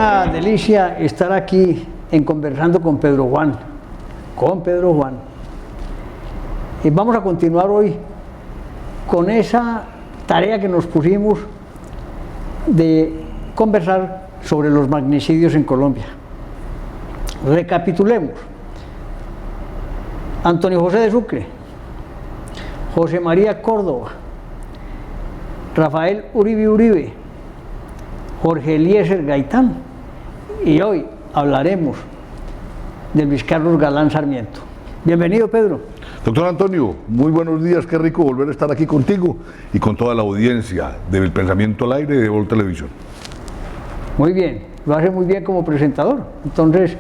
una delicia estar aquí en Conversando con Pedro Juan. Vamos a continuar hoy con esa tarea que nos pusimos de conversar sobre los magnicidios en Colombia. Recapitulemos. Antonio José de Sucre, José María Córdoba, Rafael Uribe Uribe, Jorge Eliezer Gaitán, y hoy hablaremos de Luis Carlos Galán Sarmiento. Bienvenido, Pedro. Doctor Antonio, muy buenos días, qué rico volver a estar aquí contigo y con toda la audiencia del Pensamiento al Aire de Vol Televisión. Muy bien, lo hace muy bien como presentador, entonces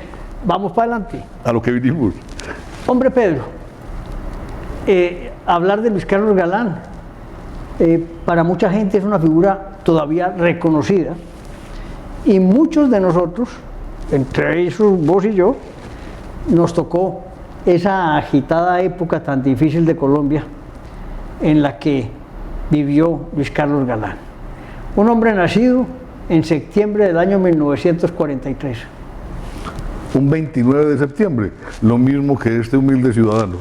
vamos para adelante. A lo que vinimos. Hombre, Pedro, hablar de Luis Carlos Galán, para mucha gente es una figura todavía reconocida, y muchos de nosotros, entre ellos vos y yo, nos tocó esa agitada época tan difícil de Colombia en la que vivió Luis Carlos Galán. Un hombre nacido en septiembre del año 1943. Un 29 de septiembre, lo mismo que este humilde ciudadano.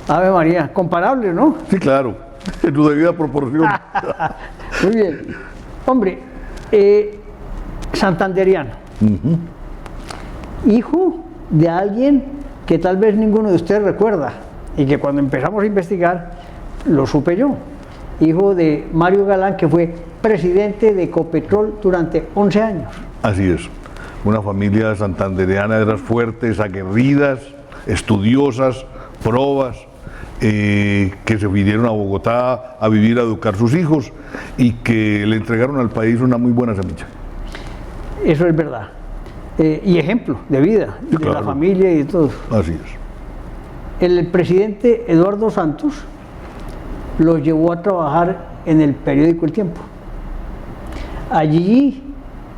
Ave María, comparable, ¿no? Sí, claro, en su debida proporción. Muy bien. Hombre, santanderiano. Hijo de alguien que tal vez ninguno de ustedes recuerda y que cuando empezamos a investigar lo supe yo. Hijo de Mario Galán, que fue presidente de Ecopetrol durante 11 años. Así es, una familia santandereana de las fuertes, aguerridas, estudiosas, probas, que se vinieron a Bogotá a vivir, a educar sus hijos y que le entregaron al país una muy buena semilla. Eso es verdad. Y ejemplo de vida, sí, de claro, la familia y de todo. Así es. El presidente Eduardo Santos lo llevó a trabajar en el periódico El Tiempo. Allí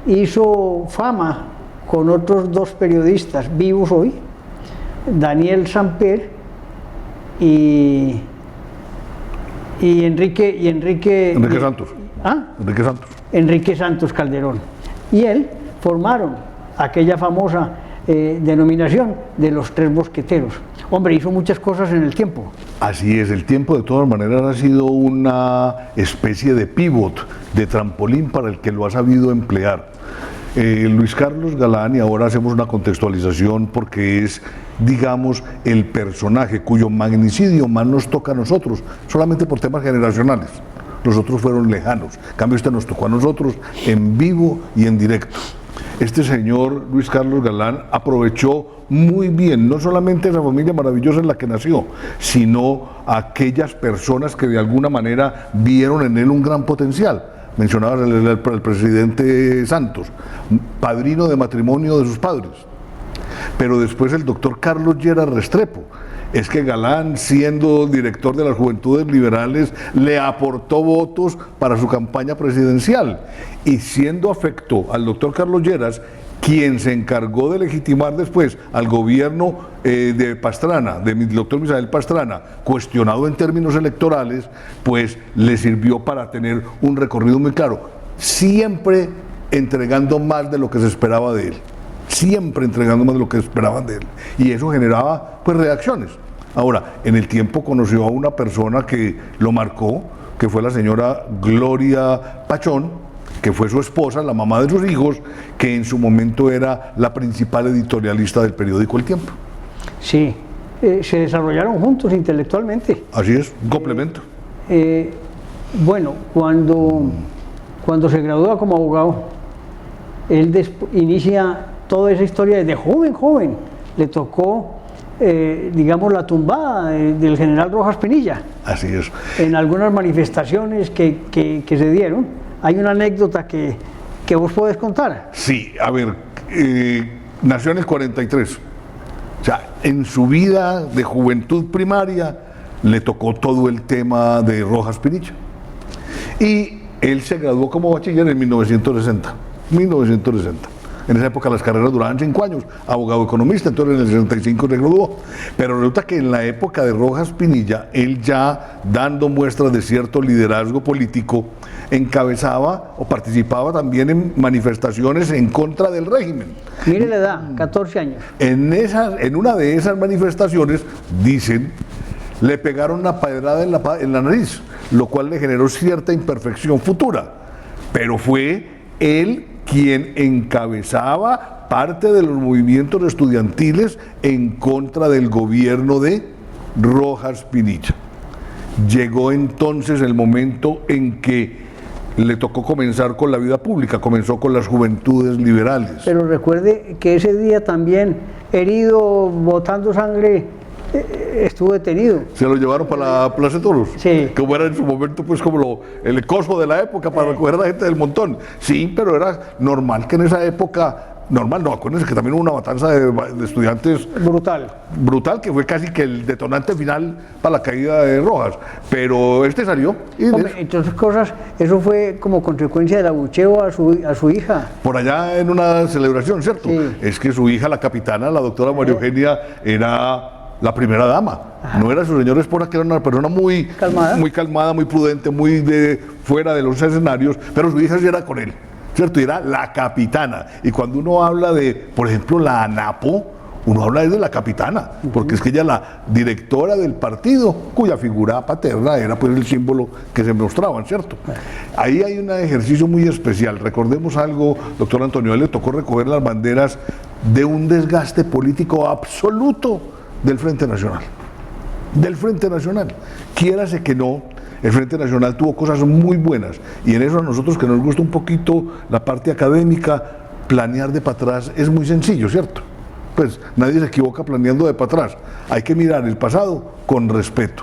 hizo fama con otros dos periodistas vivos hoy, Daniel Samper y Enrique Santos. ¿Ah? Enrique Santos Calderón. Y él formaron aquella famosa denominación de los Tres Mosqueteros. Hombre, hizo muchas cosas en El Tiempo. Así es, El Tiempo de todas maneras ha sido una especie de pivot, de trampolín para el que lo ha sabido emplear. Luis Carlos Galán, y ahora hacemos una contextualización porque es, digamos, el personaje cuyo magnicidio más nos toca a nosotros, solamente por temas generacionales. Los otros fueron lejanos, en cambio este nos tocó a nosotros en vivo y en directo. Este señor Luis Carlos Galán aprovechó muy bien, no solamente esa familia maravillosa en la que nació, sino aquellas personas que de alguna manera vieron en él un gran potencial. Mencionabas el presidente Santos, padrino de matrimonio de sus padres, pero después el doctor Carlos Lleras Restrepo. Es que Galán, siendo director de las Juventudes Liberales, le aportó votos para su campaña presidencial, y siendo afecto al doctor Carlos Lleras, quien se encargó de legitimar después al gobierno de Pastrana, del doctor Misael Pastrana, cuestionado en términos electorales, pues le sirvió para tener un recorrido muy claro, siempre entregando más de lo que se esperaba de él. Siempre entregando más de lo que esperaban de él, y eso generaba pues reacciones. Ahora, en El Tiempo conoció a una persona que lo marcó, que fue la señora Gloria Pachón, que fue su esposa, la mamá de sus hijos, que en su momento era la principal editorialista del periódico El Tiempo. Sí, se desarrollaron juntos intelectualmente. Así es, un complemento. Bueno, cuando se gradúa como abogado, él inicia toda esa historia desde joven. Le tocó, digamos, la tumbada del general Rojas Pinilla. Así es. En algunas manifestaciones que se dieron. Hay una anécdota que vos podés contar. Sí, a ver, nació en el 43. O sea, en su vida de juventud primaria le tocó todo el tema de Rojas Pinilla. Y él se graduó como bachiller en 1960. En esa época las carreras duraban 5 años, abogado economista, entonces en el 65 se graduó. Pero resulta que en la época de Rojas Pinilla, él ya dando muestras de cierto liderazgo político, encabezaba o participaba también en manifestaciones en contra del régimen. Mire la edad, 14 años. En una de esas manifestaciones, dicen, le pegaron una pedrada en la nariz, lo cual le generó cierta imperfección futura. Pero fue él quien encabezaba parte de los movimientos estudiantiles en contra del gobierno de Rojas Pinilla. Llegó entonces el momento en que le tocó comenzar con la vida pública, comenzó con las Juventudes Liberales. Pero recuerde que ese día también, herido, botando sangre, estuvo detenido. Se lo llevaron para la Plaza de Toros. Sí. Como era en su momento, pues como el coso de la época para recoger a la gente del montón. Sí, pero era normal que en esa época, normal, no, acuérdense que también hubo una matanza de estudiantes brutal, que fue casi que el detonante final para la caída de Rojas. Pero este salió. Y Hombre, entre otras cosas, eso fue como consecuencia del abucheo a su hija. Por allá en una celebración, ¿cierto? Sí. Es que su hija, la capitana, la doctora María Eugenia, era la primera dama. Ajá. No era su señora esposa, que era una persona muy calmada, muy prudente, muy fuera de los escenarios, pero su hija sí era con él, ¿cierto? Y era la capitana. Y cuando uno habla de, por ejemplo, la ANAPO, uno habla de la capitana, porque es que ella la directora del partido, cuya figura paterna era pues el símbolo que se mostraban, ¿cierto? Ahí hay un ejercicio muy especial. Recordemos algo, doctor Antonio, a él le tocó recoger las banderas de un desgaste político absoluto del Frente Nacional. Del Frente Nacional. Quiérase que no, el Frente Nacional tuvo cosas muy buenas, y en eso a nosotros que nos gusta un poquito la parte académica, planear de para atrás es muy sencillo, ¿cierto? Pues nadie se equivoca planeando de para atrás. Hay que mirar el pasado con respeto,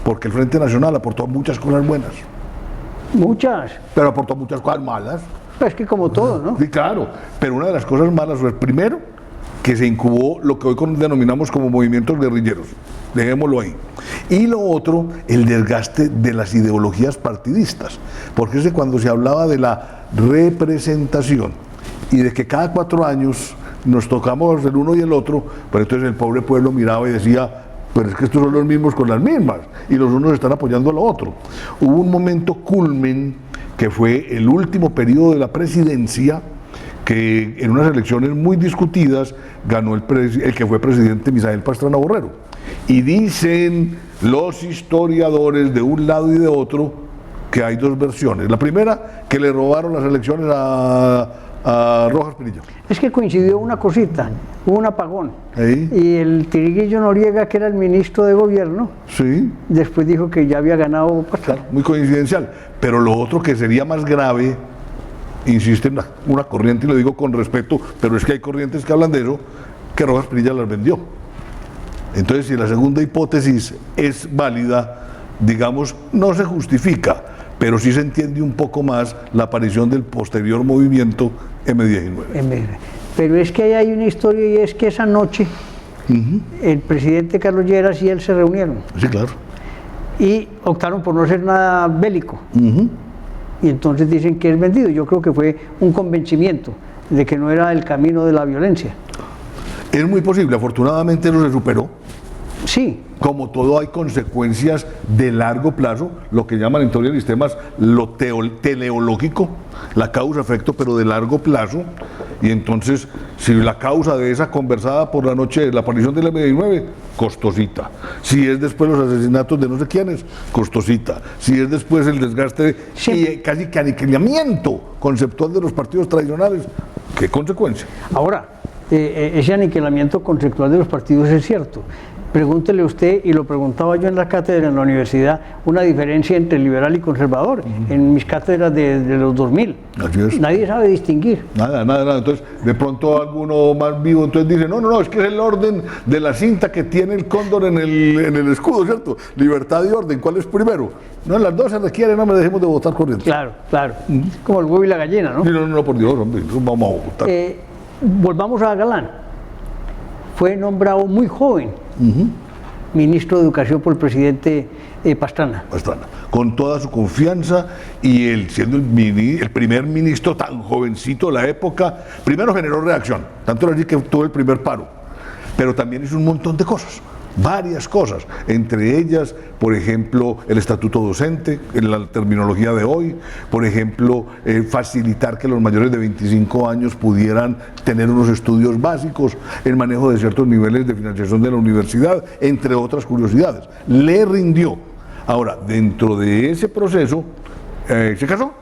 porque el Frente Nacional aportó muchas cosas buenas. Muchas. Pero aportó muchas cosas malas. Pues que como todo, ¿no? Sí, claro. Pero una de las cosas malas fue, primero, que se incubó lo que hoy denominamos como movimientos guerrilleros. Dejémoslo ahí. Y lo otro, el desgaste de las ideologías partidistas. Porque es que cuando se hablaba de la representación y de que cada 4 años nos tocamos el uno y el otro, pues entonces el pobre pueblo miraba y decía, pero es que estos son los mismos con las mismas, y los unos están apoyando a lo otro. Hubo un momento culmen, que fue el último periodo de la presidencia, que en unas elecciones muy discutidas ganó el que fue presidente, Misael Pastrana Borrero. Y dicen los historiadores de un lado y de otro que hay 2 versiones. La primera, que le robaron las elecciones a Rojas Pinilla. Es que coincidió una cosita, hubo un apagón. ¿Sí? Y el Tiriguillo Noriega, que era el ministro de gobierno, sí, después dijo que ya había ganado Pastrana. Claro, muy coincidencial. Pero lo otro que sería más grave, insiste en una corriente, y lo digo con respeto, pero es que hay corrientes que hablan de eso, que Rojas Pinilla las vendió. Entonces, si la segunda hipótesis es válida, digamos, no se justifica, pero sí se entiende un poco más la aparición del posterior movimiento M19. Pero es que ahí hay una historia, y es que esa noche el presidente Carlos Lleras y él se reunieron. Sí, claro. Y optaron por no hacer nada bélico. Y entonces dicen que es vendido. Yo creo que fue un convencimiento de que no era el camino de la violencia. Es muy posible, afortunadamente eso se superó. Sí. Como todo, hay consecuencias de largo plazo, lo que llaman en teoría de sistemas lo teleológico, la causa-efecto, pero de largo plazo. Y entonces, si la causa de esa conversada por la noche, la aparición del M19, costosita. Si es después los asesinatos de no sé quiénes, costosita. Si es después el desgaste y casi que aniquilamiento conceptual de los partidos tradicionales, ¿qué consecuencia? Ahora, ese aniquilamiento conceptual de los partidos es cierto. Pregúntele usted, y lo preguntaba yo en la cátedra en la universidad, una diferencia entre liberal y conservador, en mis cátedras de los 2000. Así es. Nadie sabe distinguir. Nada. Entonces, de pronto alguno más vivo, entonces dice, no, es que es el orden de la cinta que tiene el cóndor en el escudo, ¿cierto? Libertad y orden, ¿cuál es primero? No, las dos se requieren, no me dejemos de votar corriente. Claro. Como el huevo y la gallina, ¿no? Sí, no, por Dios, hombre, vamos a votar. Volvamos a Galán. Fue nombrado muy joven ministro de Educación por el presidente Pastrana. Con toda su confianza, y él siendo el primer ministro tan jovencito de la época, primero generó reacción, tanto era así que tuvo el primer paro, pero también hizo un montón de cosas, varias cosas, entre ellas, por ejemplo, el estatuto docente, en la terminología de hoy, por ejemplo, facilitar que los mayores de 25 años pudieran tener unos estudios básicos, el manejo de ciertos niveles de financiación de la universidad, entre otras curiosidades. Le rindió. Ahora, dentro de ese proceso, se casó,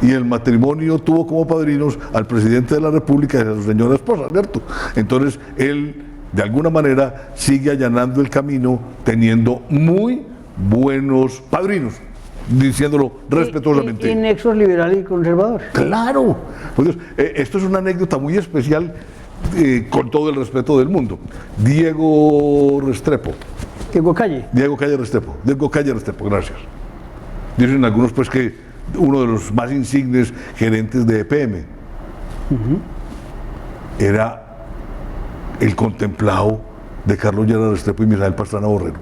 y el matrimonio tuvo como padrinos al presidente de la República y a su señora esposa, ¿cierto? Entonces, él de alguna manera sigue allanando el camino teniendo muy buenos padrinos, diciéndolo respetuosamente. Y nexos liberales y conservadores. ¡Claro! Pues, esto es una anécdota muy especial, con todo el respeto del mundo. Diego Restrepo. Diego Calle. Diego Calle Restrepo, gracias. Dicen algunos pues que uno de los más insignes gerentes de EPM era el contemplado de Carlos Lleras Restrepo y Misael Pastrana Borrero.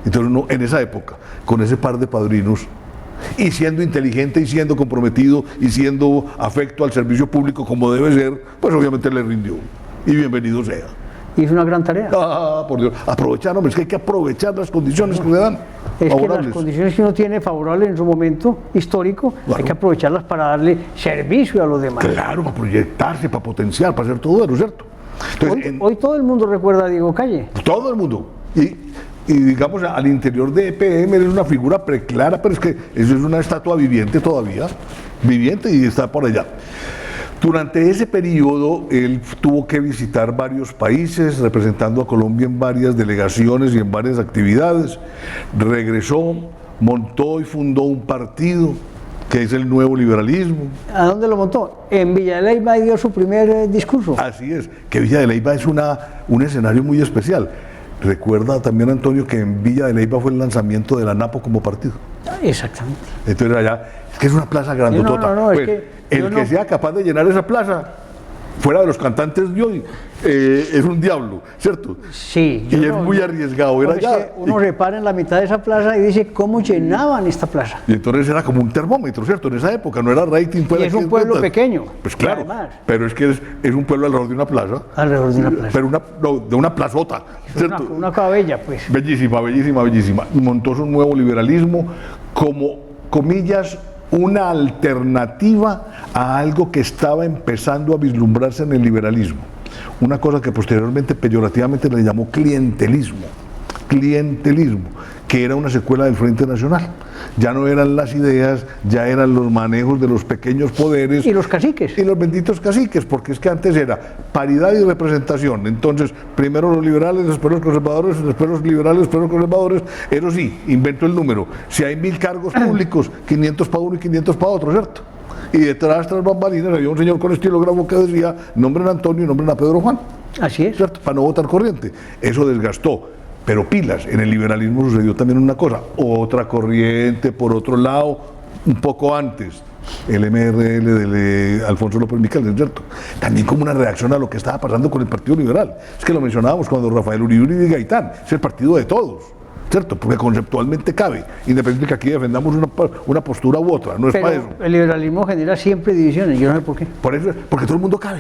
Entonces uno, en esa época, con ese par de padrinos, y siendo inteligente y siendo comprometido y siendo afecto al servicio público como debe ser, pues obviamente le rindió. Y bienvenido sea. Y es una gran tarea. Ah, por Dios. Aprovechar, hombre, es que hay que aprovechar las condiciones que le dan. Es que las condiciones que uno tiene favorables en su momento histórico, claro, hay que aprovecharlas para darle servicio a los demás. Claro, para proyectarse, para potenciar, para hacer todo eso, ¿cierto? Entonces, hoy todo el mundo recuerda a Diego Calle. Todo el mundo. Y digamos, al interior de EPM es una figura preclara, pero es que eso es una estatua viviente todavía, viviente, y está por allá. Durante ese periodo, él tuvo que visitar varios países, representando a Colombia en varias delegaciones y en varias actividades. Regresó, montó y fundó un partido, que es el Nuevo Liberalismo. ¿A dónde lo montó? En Villa de Leyva dio su primer discurso. Así es, que Villa de Leyva es un escenario muy especial. Recuerda también, Antonio, que en Villa de Leyva fue el lanzamiento de la NAPO como partido. Exactamente. Entonces allá, es que es una plaza grandotota. No, pues, el que sea capaz de llenar esa plaza, fuera de los cantantes de hoy, es un diablo, ¿cierto? Sí. Y es muy arriesgado. Era allá. Es que uno repara en la mitad de esa plaza y dice cómo llenaban esta plaza. Y entonces era como un termómetro, ¿cierto? En esa época no era rating. Y es un pueblo pequeño. Pues claro, pero es que es un pueblo alrededor de una plaza. Alrededor de una plaza. Pero de una plazota, ¿cierto? Una cosa bella, pues. Bellísima, bellísima, bellísima. Montó su nuevo liberalismo como, comillas, una alternativa a algo que estaba empezando a vislumbrarse en el liberalismo. Una cosa que posteriormente peyorativamente le llamó clientelismo, que era una secuela del Frente Nacional. Ya no eran las ideas, ya eran los manejos de los pequeños poderes. Y los caciques. Y los benditos caciques, porque es que antes era paridad y representación. Entonces, primero los liberales, después los conservadores, después los liberales, después los conservadores. Eso sí, invento el número. Si hay 1000 cargos públicos, 500 para uno y 500 para otro, ¿cierto? Y detrás de las bambalinas había un señor con estilógrafo que decía, nombren a Antonio y nombren a Pedro Juan. Así es. ¿Cierto? Para no votar corriente. Eso desgastó. Pero pilas, en el liberalismo sucedió también una cosa, otra corriente por otro lado, un poco antes, el MRL de Alfonso López Miquel, ¿cierto? También como una reacción a lo que estaba pasando con el Partido Liberal. Es que lo mencionábamos cuando Rafael Uribe y Gaitán, es el partido de todos, ¿cierto? Porque conceptualmente cabe, independientemente que aquí defendamos una postura u otra, no es pero para eso. El liberalismo genera siempre divisiones, yo no sé por qué. Por eso, porque todo el mundo cabe.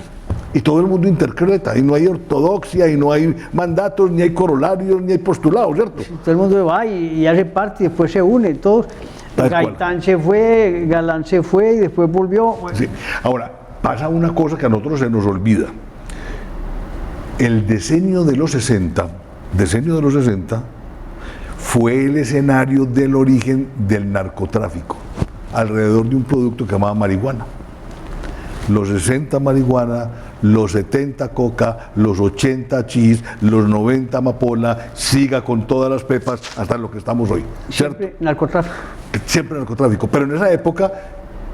Y todo el mundo interpreta, y no hay ortodoxia, y no hay mandatos, ni hay corolarios, ni hay postulados, ¿cierto? Sí, todo el mundo va y hace parte, y después se une, todos. Gaitán se fue, Galán se fue, y después volvió. Sí. Ahora, pasa una cosa que a nosotros se nos olvida. El decenio de los 60, fue el escenario del origen del narcotráfico, alrededor de un producto que llamaba marihuana. Los 60 marihuana, los 70 coca, los 80 chis, los 90 amapola, siga con todas las pepas hasta lo que estamos hoy. ¿Cierto? Siempre narcotráfico. Siempre narcotráfico. Pero en esa época,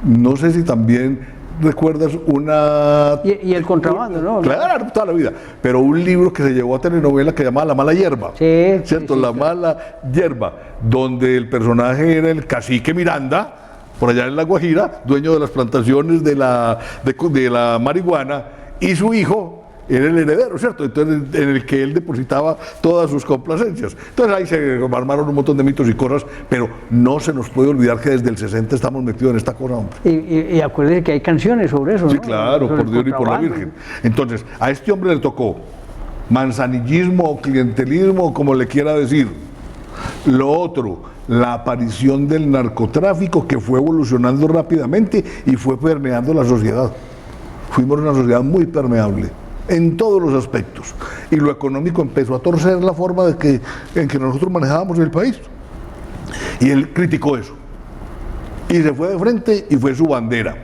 no sé si también recuerdas una... Y el contrabando, ¿no? Claro, toda la vida. Pero un libro que se llevó a telenovela que se llamaba La Mala Hierba. Sí. ¿Cierto? Sí, La Mala Hierba, donde el personaje era el cacique Miranda, por allá en La Guajira, dueño de las plantaciones de la marihuana, y su hijo era el heredero, ¿cierto? Entonces, en el que él depositaba todas sus complacencias. Entonces ahí se armaron un montón de mitos y cosas, pero no se nos puede olvidar que desde el 60 estamos metidos en esta cosa, hombre. Y acuérdense que hay canciones sobre eso, Sí, ¿no? claro, Sobre por el Dios y por la contrabando. Virgen. Entonces, a este hombre le tocó manzanillismo o clientelismo, como le quiera decir. Lo otro, la aparición del narcotráfico, que fue evolucionando rápidamente y fue permeando la sociedad. Fuimos una sociedad muy permeable en todos los aspectos. Y lo económico empezó a torcer la forma en que nosotros manejábamos el país. Y él criticó eso. Y se fue de frente y fue su bandera.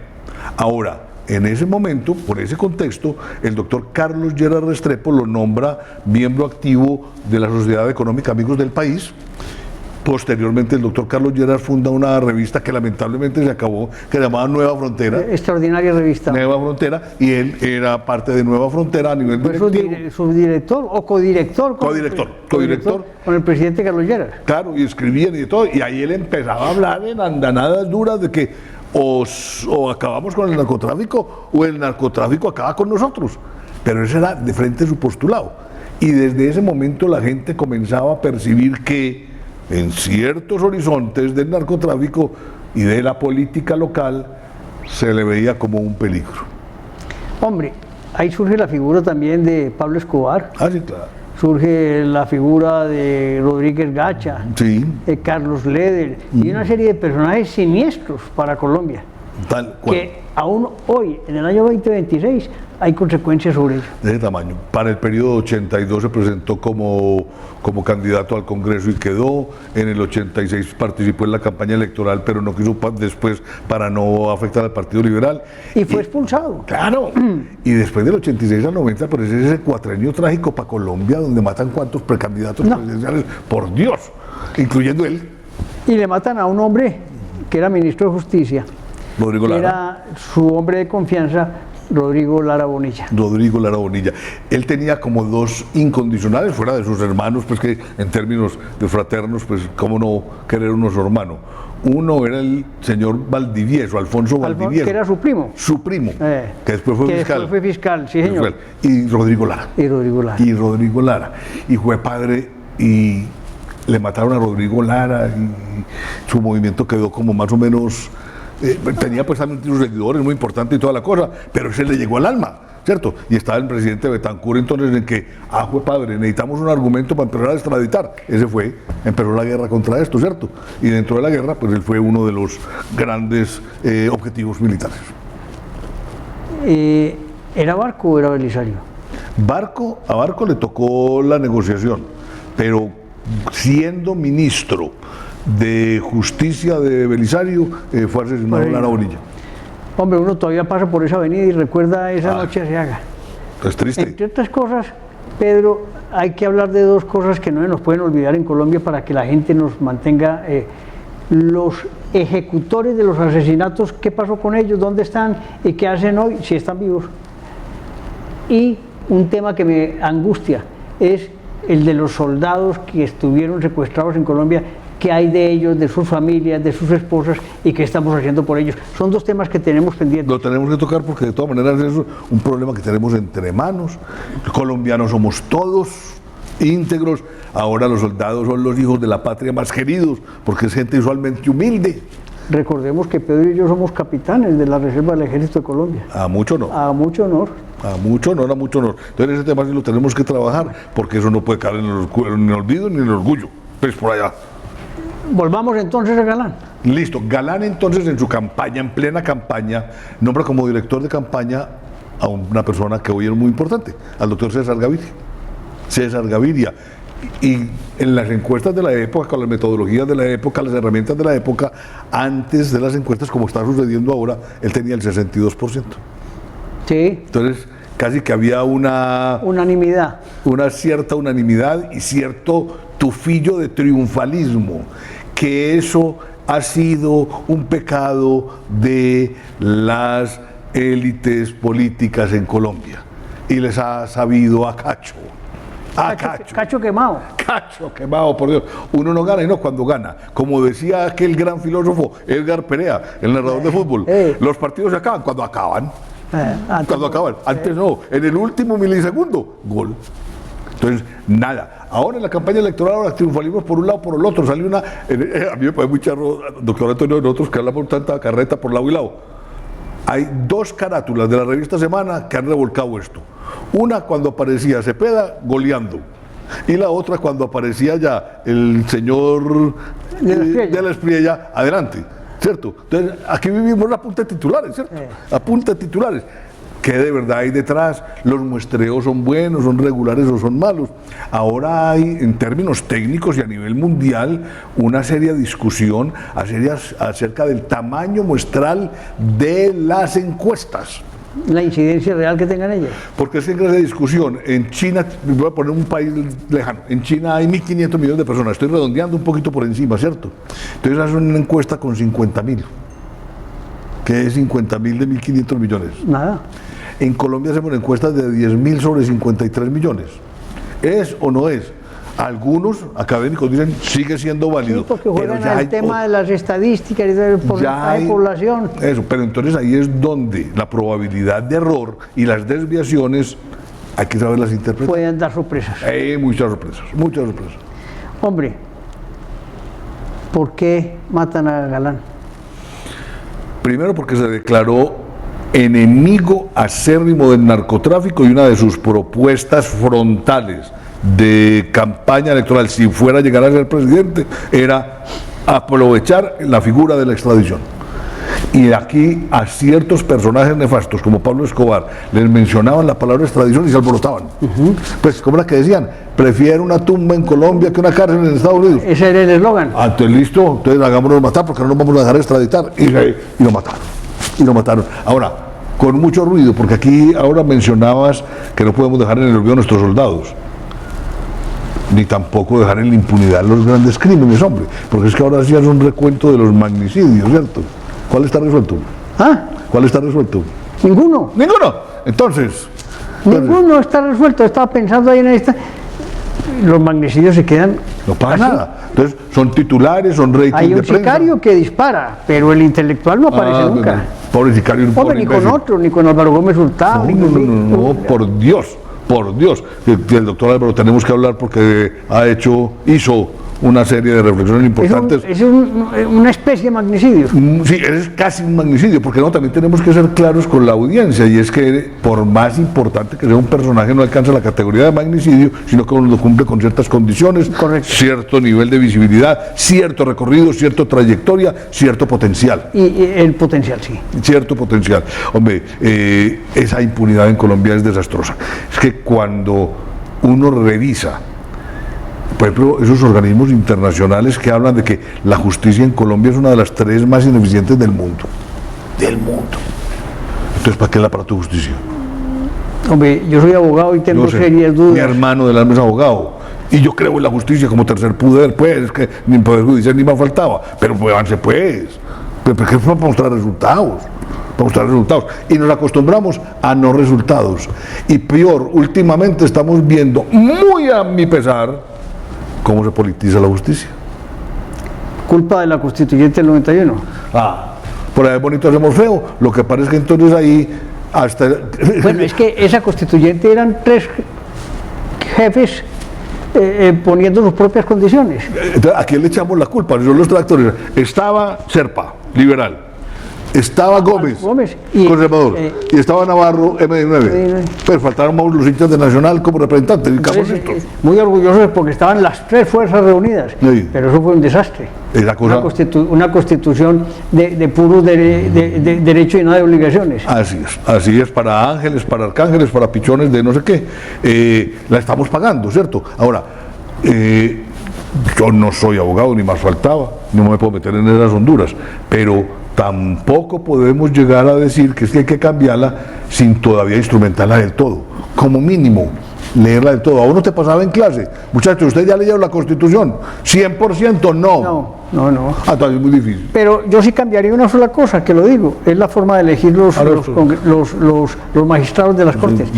Ahora, en ese momento, por ese contexto, el doctor Carlos Lleras Restrepo lo nombra miembro activo de la Sociedad Económica Amigos del País. Posteriormente, el doctor Carlos Lleras funda una revista que lamentablemente se acabó, que se llamaba Nueva Frontera. Extraordinaria revista. Nueva Frontera, y él era parte de Nueva Frontera a nivel Fue directivo. subdirector o codirector. Codirector. Con el presidente Carlos Lleras. Claro, y escribían y de todo, y ahí él empezaba a hablar en andanadas duras de que o acabamos con el narcotráfico o el narcotráfico acaba con nosotros. Pero ese era de frente su postulado. Y desde ese momento la gente comenzaba a percibir que en ciertos horizontes del narcotráfico y de la política local se le veía como un peligro. Hombre, ahí surge la figura también de Pablo Escobar, Ah, sí, claro. surge la figura de Rodríguez Gacha, Sí, de Carlos Leder y una serie de personajes siniestros para Colombia, tal cual. que aún hoy, en el año 2026, hay consecuencias sobre ello. De ese tamaño. Para el periodo 82 se presentó como candidato al Congreso y quedó. En el 86 participó en la campaña electoral, pero no quiso después para no afectar al Partido Liberal. Y fue expulsado. Claro. Y después del 86 al 90, pues ese es ese cuatrenio trágico para Colombia, donde matan cuantos precandidatos presidenciales, por Dios, incluyendo él, Y le matan a un hombre que era ministro de Justicia, Rodrigo que Lara. era su hombre de confianza, Rodrigo Lara Bonilla. Rodrigo Lara Bonilla. Él tenía como dos incondicionales, fuera de sus hermanos, pues que en términos de fraternos, pues cómo no querer uno a su hermano. Uno era el señor Valdivieso, Alfonso Valdivieso. Que era su primo. Su primo, que después fue que fiscal. después fue fiscal, sí señor. Y Rodrigo Lara. Y Rodrigo Lara. Y Rodrigo Lara. Y fue padre y le mataron a Rodrigo Lara y su movimiento quedó como más o menos... tenía pues también sus seguidores muy importantes y toda la cosa, pero ese le llegó al alma, ¿cierto? Y estaba el presidente Betancur entonces en que, fue padre, necesitamos un argumento para empezar a extraditar. Ese fue, empezó la guerra contra esto, ¿cierto? Y dentro de la guerra, pues él fue uno de los grandes objetivos militares. ¿Era Barco o era Belisario? A Barco le tocó la negociación, pero siendo ministro de Justicia de Belisario, fue asesinado Lara Bonilla. Hombre, uno todavía pasa por esa avenida y recuerda esa noche Arriaga. Es triste. Entre otras cosas, Pedro, hay que hablar de dos cosas que no se nos pueden olvidar en Colombia para que la gente nos mantenga. Los ejecutores de los asesinatos, ¿qué pasó con ellos? ¿Dónde están? ¿Y qué hacen hoy? Si están vivos. Y un tema que me angustia es el de los soldados que estuvieron secuestrados en Colombia. ¿Qué hay de ellos, de sus familias, de sus esposas y qué estamos haciendo por ellos? Son dos temas que tenemos pendientes. Lo tenemos que tocar porque de todas maneras es un problema que tenemos entre manos. Los colombianos somos todos íntegros. Ahora los soldados son los hijos de la patria más queridos porque es gente usualmente humilde. Recordemos que Pedro y yo somos capitanes de la Reserva del Ejército de Colombia. A mucho no. A mucho honor. A mucho honor, a mucho honor. Entonces ese tema sí lo tenemos que trabajar porque eso no puede caer en el olvido ni en el orgullo. Pues por allá. Volvamos entonces a Galán. Listo. Galán entonces en su campaña, en plena campaña, nombra como director de campaña a una persona que hoy es muy importante, al doctor César Gaviria. César Gaviria. Y en las encuestas de la época, con las metodologías de la época, las herramientas de la época, antes de las encuestas, como está sucediendo ahora, él tenía el 62%. Sí. Entonces, casi que había una cierta unanimidad y cierto tufillo de triunfalismo, que eso ha sido un pecado de las élites políticas en Colombia y les ha sabido a cacho. Cacho quemado. Cacho quemado, por Dios. Uno no gana y no cuando gana. Como decía aquel gran filósofo Edgar Perea, el narrador de fútbol, los partidos se acaban cuando acaban. Cuando acaban. Antes no, en el último milisegundo, gol. Entonces, nada. Ahora en la campaña electoral, ahora triunfalismo por un lado, por el otro. Sale una. A mí me parece muy charro, doctor Antonio, de nosotros que hablamos tanta carreta por lado y lado. Hay dos carátulas de la revista Semana que han revolcado esto. Una cuando aparecía Cepeda goleando. Y la otra cuando aparecía ya el señor de la Espriella adelante, ¿cierto? Entonces, aquí vivimos la punta de titulares, ¿cierto? A punta de titulares. ¿Qué de verdad hay detrás? ¿Los muestreos son buenos, son regulares o son malos? Ahora hay, en términos técnicos y a nivel mundial, una seria discusión acerca del tamaño muestral de las encuestas. La incidencia real que tengan ellas. Porque es que en esa discusión, en China, voy a poner un país lejano, en China hay 1.500 millones de personas, estoy redondeando un poquito por encima, ¿cierto? Entonces hacen una encuesta con 50.000. ¿Qué es 50.000 de 1.500 millones? Nada. En Colombia hacemos encuestas de 10.000 sobre 53 millones. ¿Es o no es? Algunos académicos dicen sigue siendo válido. Sí, porque juegan al tema de las estadísticas y del porcentaje de población. Eso, pero entonces ahí es donde la probabilidad de error y las desviaciones hay que saberlas interpretar. Pueden dar sorpresas. Muchas sorpresas, muchas sorpresas. Hombre, ¿por qué matan a Galán? Primero porque se declaró enemigo acérrimo del narcotráfico y una de sus propuestas frontales de campaña electoral, si fuera a llegar a ser presidente, era aprovechar la figura de la extradición. Y aquí a ciertos personajes nefastos como Pablo Escobar les mencionaban la palabra extradición y se alborotaban. Pues como era que decían, prefiero una tumba en Colombia que una cárcel en Estados Unidos. Ese era el eslogan. Entonces listo, entonces hagámonos matar porque no nos vamos a dejar extraditar. Y lo mataron. Y lo mataron. Ahora, con mucho ruido, porque aquí ahora mencionabas que no podemos dejar en el olvido a nuestros soldados, ni tampoco dejar en la impunidad los grandes crímenes, hombre, porque es que ahora sí es un recuento de los magnicidios, ¿cierto? ¿Cuál está resuelto? ¿Ah? ¿Cuál está resuelto? Ninguno. ¡Ninguno! Entonces... Ninguno está resuelto. Estaba pensando ahí en esta... Los magnicidios se quedan... No pasa así. nada. Entonces, son titulares, son ratings de Hay un prensa. sicario que dispara, pero el intelectual no aparece nunca. No. Pobre sicario, un Hombre, pobre ni con imbécil. otro, ni con Álvaro Gómez Hurtado. ni con... No, por Dios, por Dios. El doctor Álvaro tenemos que hablar porque hizo una serie de reflexiones importantes. Es una especie de magnicidio. Sí, es casi un magnicidio, porque no, también tenemos que ser claros con la audiencia, y es que por más importante que sea un personaje, no alcanza la categoría de magnicidio, sino que uno cumple con ciertas condiciones, Correcto. cierto nivel de visibilidad, cierto recorrido, cierta trayectoria, cierto potencial. Y el potencial, sí. Cierto potencial. Hombre, esa impunidad en Colombia es desastrosa. Es que cuando uno revisa, por ejemplo, esos organismos internacionales que hablan de que la justicia en Colombia es una de las 3 más ineficientes del mundo. Del mundo. Entonces, ¿para qué el aparato de justicia? Hombre, yo soy abogado y tengo serias dudas. Mi hermano del alma es abogado. Y yo creo en la justicia como tercer poder, pues, es que ni poder judicial ni más faltaba. Pero muévanse, pues. ¿Pero qué fue para mostrar resultados? Para mostrar resultados. Y nos acostumbramos a no resultados. Y peor, últimamente estamos viendo, muy a mi pesar, cómo se politiza la justicia. Culpa de la constituyente del 91. Por ahí bonito hacemos feo. Lo que parece que entonces ahí hasta... Bueno, es que esa constituyente eran 3 jefes poniendo sus propias condiciones. Entonces, ¿a quién le echamos la culpa? Son los tractores. Estaba Serpa, liberal. Estaba Gómez, y, conservador. Y estaba Navarro, M19. Pero faltaron más los hinchas de Nacional como representantes. Muy orgullosos porque estaban las 3 fuerzas reunidas. Sí. Pero eso fue un desastre. Esa cosa... una constitución de puro derecho y no de obligaciones. Así es, para ángeles, para arcángeles, para pichones de no sé qué. La estamos pagando, ¿cierto? Ahora, yo no soy abogado, ni más faltaba, no me puedo meter en esas honduras, pero tampoco podemos llegar a decir que es que hay que cambiarla sin todavía instrumentarla del todo. Como mínimo, leerla del todo. ¿A uno te pasaba en clase? Muchachos, ¿usted ya leyó la Constitución? ¿100%? No. No. Entonces es muy difícil. Pero yo sí cambiaría una sola cosa, que lo digo, es la forma de elegir los magistrados de las Cortes.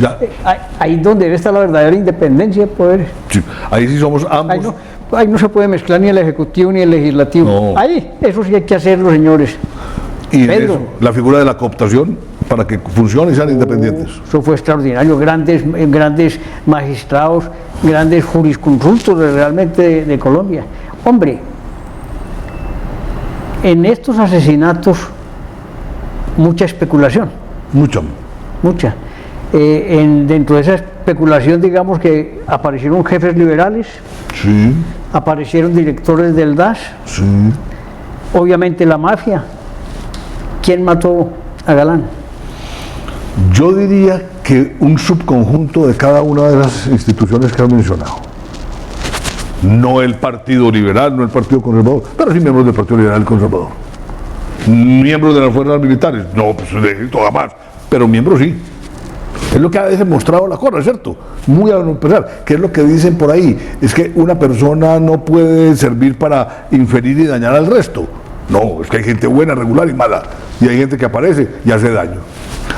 Ahí donde debe estar la verdadera independencia de poderes. Sí, ahí sí somos ambos. Ahí no se puede mezclar ni el Ejecutivo ni el Legislativo. No. Ahí, eso sí hay que hacerlo, señores. Y en eso, la figura de la cooptación, para que funcionen y sean independientes. Eso fue extraordinario, grandes magistrados, grandes jurisconsultos realmente de Colombia. Hombre, en estos asesinatos mucha especulación. Mucha. Dentro de esa especulación, digamos que aparecieron jefes liberales, Sí, aparecieron directores del DAS, sí. obviamente la mafia. ¿Quién mató a Galán? Yo diría que un subconjunto de cada una de las instituciones que has mencionado. No el Partido Liberal, no el Partido Conservador, pero sí miembros del Partido Liberal y Conservador. Miembros de las fuerzas militares, no, pues de todo más, pero miembros sí. Es lo que ha demostrado la cosa, ¿cierto? Muy a pesar, que es lo que dicen por ahí, es que una persona no puede servir para inferir y dañar al resto. No, es que hay gente buena, regular y mala, y hay gente que aparece y hace daño.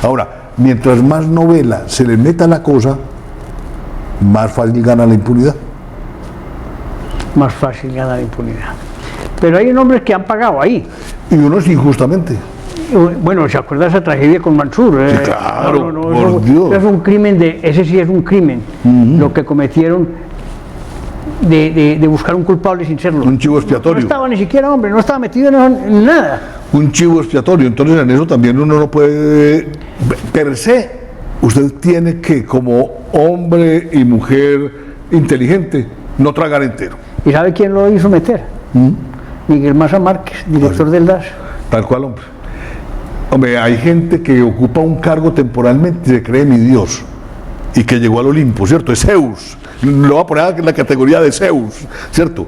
Ahora, mientras más novela se le meta a la cosa, más fácil gana la impunidad. Más fácil gana la impunidad. Pero hay hombres que han pagado ahí. Y unos injustamente. Bueno, ¿se acuerda esa tragedia con Mansur? Sí, claro, por eso, Dios. eso es un crimen, ese sí es un crimen, lo que cometieron de buscar un culpable sin serlo. Un chivo expiatorio. No estaba ni siquiera, hombre, no estaba metido en nada. Un chivo expiatorio. Entonces en eso también uno no puede, per se, usted tiene que, como hombre y mujer inteligente, no tragar entero. ¿Y sabe quién lo hizo meter? Miguel Maza Márquez, director del DAS. Tal cual, hombre. Hombre, hay gente que ocupa un cargo temporalmente y se cree mi Dios y que llegó al Olimpo, ¿cierto? Es Zeus. Lo voy a poner en la categoría de Zeus, ¿cierto?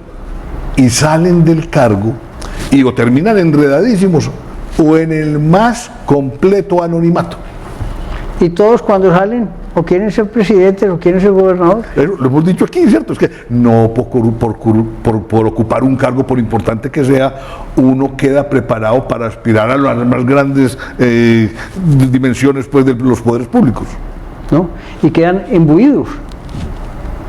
Y salen del cargo y o terminan enredadísimos o en el más completo anonimato. Y todos cuando salen o quieren ser presidentes o quieren ser gobernador. Lo hemos dicho aquí, ¿cierto? Es que no por ocupar un cargo, por importante que sea, uno queda preparado para aspirar a las más grandes dimensiones, pues, de los poderes públicos. ¿No? Y quedan imbuidos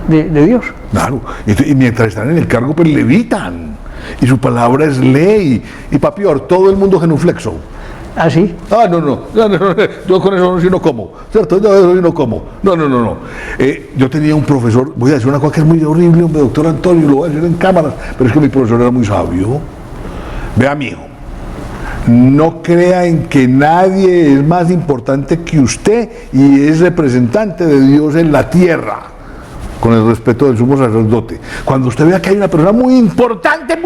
de Dios. Claro, y mientras están en el cargo, pues levitan. Y su palabra es ley. Y pa' peor, todo el mundo genuflexo. ¿Ah, sí? Ah, no, yo con eso sí no como, ¿cierto? Yo eso sí no como. No. Yo tenía un profesor, voy a decir una cosa que es muy horrible, hombre, doctor Antonio, lo voy a decir en cámaras, pero es que mi profesor era muy sabio. Vea, mijo, no crea en que nadie es más importante que usted y es representante de Dios en la tierra, con el respeto del sumo sacerdote. Cuando usted vea que hay una persona muy importante,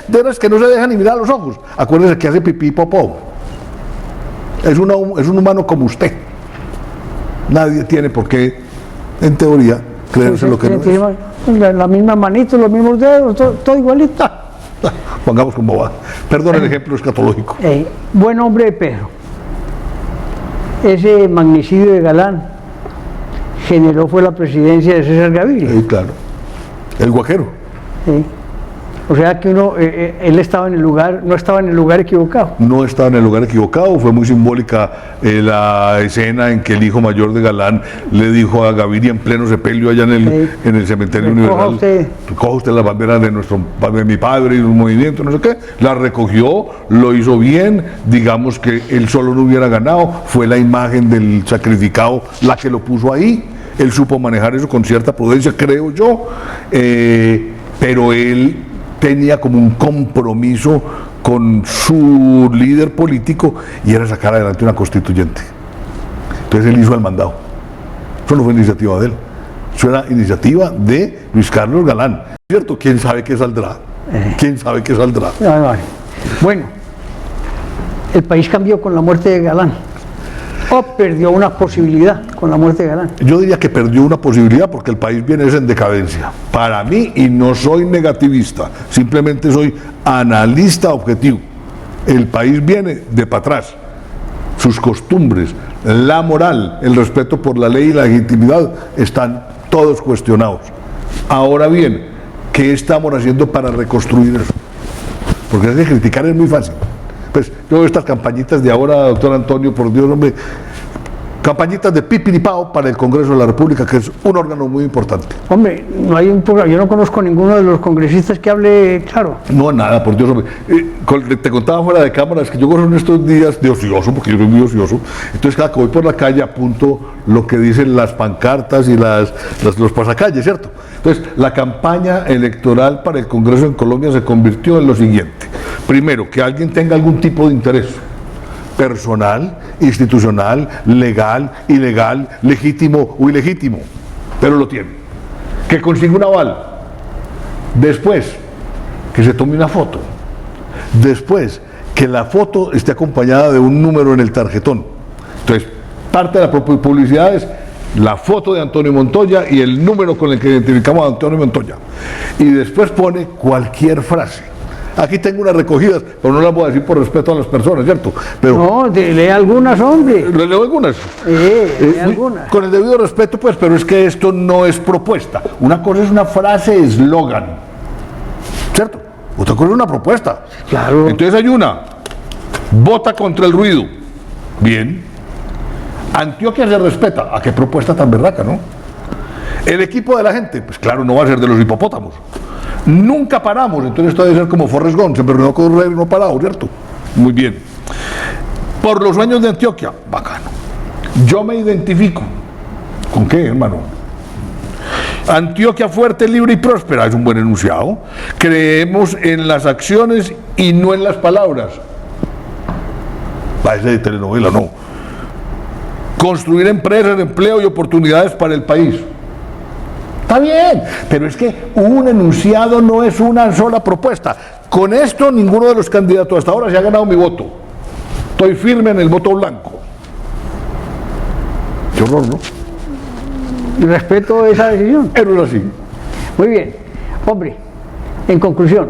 de las que no se deja ni mirar a los ojos, acuérdese que hace pipí y popó. Es un humano como usted. Nadie tiene por qué, en teoría, creerse lo que no es. La misma manito, los mismos dedos, todo igualito. Pongamos como va. Perdón el ejemplo escatológico. Buen hombre de Pedro. Ese magnicidio de Galán fue la presidencia de César Gaviria. Sí, claro. El guajero. Sí. O sea que él estaba no estaba en el lugar equivocado. No estaba en el lugar equivocado, fue muy simbólica la escena en que el hijo mayor de Galán le dijo a Gaviria en pleno sepelio allá en el cementerio universal: coja usted la bandera de mi padre y un movimiento, no sé qué. La recogió, lo hizo bien, digamos que él solo no hubiera ganado, fue la imagen del sacrificado la que lo puso ahí. Él supo manejar eso con cierta prudencia, creo yo, pero él tenía como un compromiso con su líder político y era sacar adelante una constituyente. Entonces él hizo el mandado. Eso no fue iniciativa de él, eso era iniciativa de Luis Carlos Galán. ¿Cierto? ¿Quién sabe qué saldrá? ¿Quién sabe qué saldrá? Bueno, el país cambió con la muerte de Galán. ¿O perdió una posibilidad con la muerte de Galán? Yo diría que perdió una posibilidad porque el país viene en decadencia. Para mí, y no soy negativista, simplemente soy analista objetivo. El país viene de para atrás. Sus costumbres, la moral, el respeto por la ley y la legitimidad están todos cuestionados. Ahora bien, ¿qué estamos haciendo para reconstruir eso? Porque es que criticar es muy fácil. Pues yo veo estas campañitas de ahora, doctor Antonio, por Dios, hombre, Campañitas de pipiripao para el Congreso de la República, que es un órgano muy importante. Hombre, no hay un programa, yo no conozco a ninguno de los congresistas que hable claro. No, nada, por Dios, hombre. Te contaba fuera de cámaras que yo corro en estos días de ocioso, porque yo soy muy ocioso. Entonces, cada que voy por la calle apunto lo que dicen las pancartas y los pasacalles, ¿cierto? Entonces, la campaña electoral para el Congreso en Colombia se convirtió en lo siguiente. Primero, que alguien tenga algún tipo de interés personal, institucional, legal, ilegal, legítimo o ilegítimo, pero lo tiene. Que consiga un aval. Después, que se tome una foto. Después, que la foto esté acompañada de un número en el tarjetón. Entonces, parte de la publicidad es la foto de Antonio Montoya y el número con el que identificamos a Antonio Montoya. Y después pone cualquier frase. Aquí tengo unas recogidas, pero no las voy a decir por respeto a las personas, ¿cierto? Pero no, lee algunas, hombre. ¿Le leo algunas? Lee algunas. Con el debido respeto, pues, pero es que esto no es propuesta. Una cosa es una frase eslogan, ¿cierto? Otra cosa es una propuesta. Claro. Entonces hay una, vota contra el ruido. Bien. Antioquia se respeta. ¿A qué propuesta tan berraca, no? El equipo de la gente, pues claro, no va a ser de los hipopótamos. Nunca paramos, entonces esto debe ser como Forrest Gump, siempre no correr y no parado, ¿cierto? Muy bien. Por los sueños de Antioquia, bacano. Yo me identifico. ¿Con qué, hermano? Antioquia fuerte, libre y próspera, es un buen enunciado. Creemos en las acciones y no en las palabras. Parece de telenovela, no. Construir empresas, empleo y oportunidades para el país. Está bien, pero es que un enunciado no es una sola propuesta. Con esto ninguno de los candidatos hasta ahora se ha ganado mi voto. Estoy firme en el voto blanco. Qué horror, ¿no? Respeto esa decisión. Pero es así. Muy bien. Hombre, en conclusión,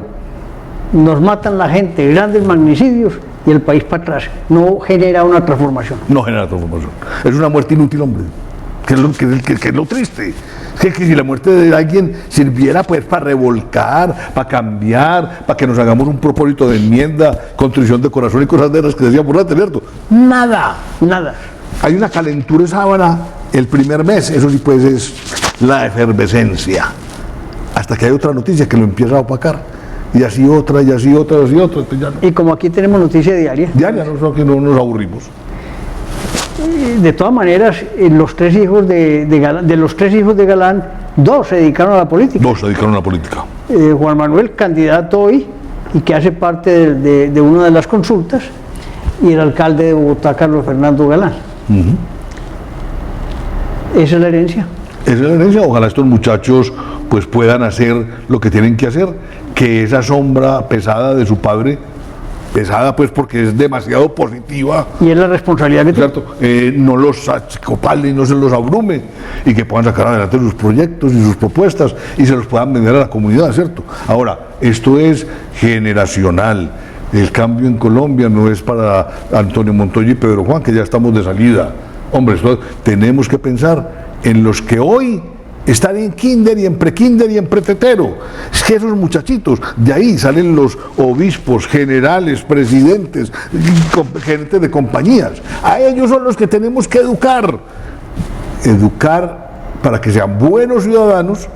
nos matan la gente, grandes magnicidios y el país para atrás. No genera una transformación. No genera transformación. Es una muerte inútil, hombre. Que es lo triste. Que si la muerte de alguien sirviera pues para revolcar, para cambiar, para que nos hagamos un propósito de enmienda, contrición de corazón y cosas de las que decía por antes, ¿cierto? Nada. Nada. Hay una calentura de sábana el primer mes, eso sí pues es la efervescencia. Hasta que hay otra noticia que lo empieza a opacar. Y así otra, y así otra, y así otra. Ya no. Y como aquí tenemos noticia diaria. Diaria, no, que no nos aburrimos. De todas maneras, los tres hijos de los tres hijos de Galán, dos se dedicaron a la política. Dos se dedicaron a la política. Juan Manuel, candidato hoy, y que hace parte de una de las consultas, y el alcalde de Bogotá, Carlos Fernando Galán. Esa es la herencia. Esa es la herencia. Ojalá estos muchachos pues puedan hacer lo que tienen que hacer, que esa sombra pesada de su padre, pesada pues porque es demasiado positiva, y es la responsabilidad que ¿cierto? No los achicopale, no se los abrume, y que puedan sacar adelante sus proyectos y sus propuestas y se los puedan vender a la comunidad, ¿cierto? Ahora, esto es generacional. El cambio en Colombia no es para Antonio Montoya y Pedro Juan, que ya estamos de salida. Hombre, tenemos que pensar en los que hoy están en kinder y en prekinder y en pretetero. Es que esos muchachitos, de ahí salen los obispos, generales, presidentes, gerentes de compañías. A ellos son los que tenemos que educar. Educar para que sean buenos ciudadanos,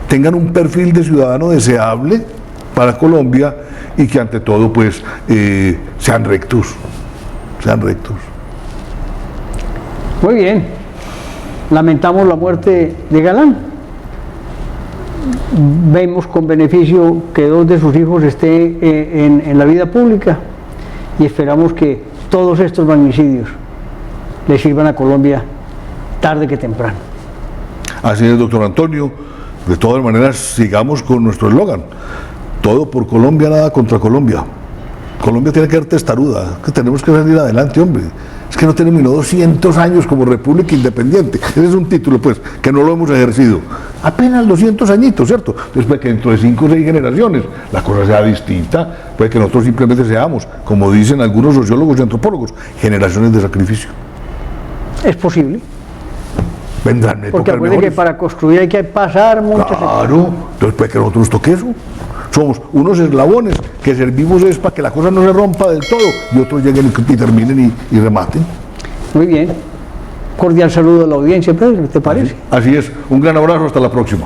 tengan un perfil de ciudadano deseable para Colombia y que ante todo pues sean rectos. Sean rectos. Muy bien. Lamentamos la muerte de Galán. Vemos con beneficio que dos de sus hijos estén en la vida pública y esperamos que todos estos magnicidios le sirvan a Colombia tarde que temprano. Así es, doctor Antonio. De todas maneras, sigamos con nuestro eslogan. Todo por Colombia, nada contra Colombia. Colombia tiene que ser testaruda, que tenemos que salir adelante, hombre. Es que no terminó 200 años como república independiente. Ese es un título, pues, que no lo hemos ejercido. Apenas 200 añitos, ¿cierto? Entonces, puede que dentro de 5 o 6 generaciones la cosa sea distinta. Puede que nosotros simplemente seamos, como dicen algunos sociólogos y antropólogos, generaciones de sacrificio. Es posible. Vendrán épocas porque acuérdense que para construir hay que pasar muchas etapas. Claro, entonces puede que nosotros nos toque eso. Somos unos eslabones que servimos es para que la cosa no se rompa del todo y otros lleguen y terminen y rematen. Muy bien. cordial saludo a la audiencia, Pedro, ¿te parece? Así es. Un gran abrazo, hasta la próxima.